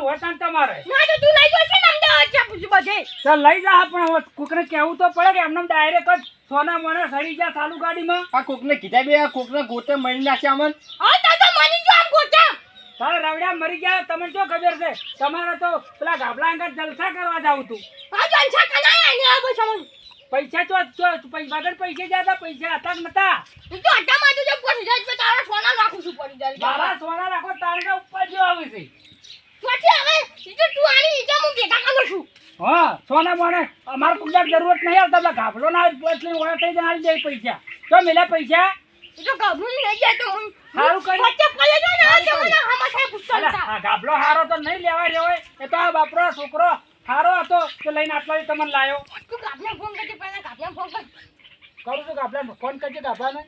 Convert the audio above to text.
વટાણ તમારે ના તો તું લઈ જશે ને અમદાવાદ છે પૂછ બધે તો લઈ જા પણ હવે કોકને કહેવું તો પડે કે એમને ડાયરેક્ટ જ સોના મોના સડી જા ચાલુ ગાડીમાં આ કોકને કીધા બે આ કોકને ગોતે મળી નાખ્યા અમન હા તો મની જો આમ ગોટા તારે રવડા મરી ગયા તમને શું ખબર છે તમારે તો પેલા ગાબલા અંગત જલસા કરવા જાવ તું હા જલસા કનાય ને આ બસ અમન પૈસા વગર પૈસે જતા પૈસા હતા કે નતા તું તો અટ્ટા માં તું કોઈ જાય તો તારા સોના રાખું છું પડી જાય મારા સોના રાખો તારના ઉપર જો આવે છે પછી હવે સીધું તું આની ઈજા હું ભેગા કરું છું હા સોના મોને અમાર કુંડા જરૂરત નહીં આવતા પેલા ગાબલો ના એટલે ઓળા થઈ જાય આવી જાય પૈસા તો મેલા પૈસા એ તો ગભરું લઈ જાય તો હું સારું કરી વચ્ચે પડે જો ને આજે મને હમા સાહેબ પૂછતા હતા આ ગાબલો હારો તો નહીં લેવાય રહ્યો હોય એ તો આ બાપરો છોકરો હારો હતો તો લઈને આટલા તમને લાયો તું ગાબને ફોન કરજે પહેલા ગાબને ફોન કર કરું છું ગાબલા ફોન કરજે ગાબલાને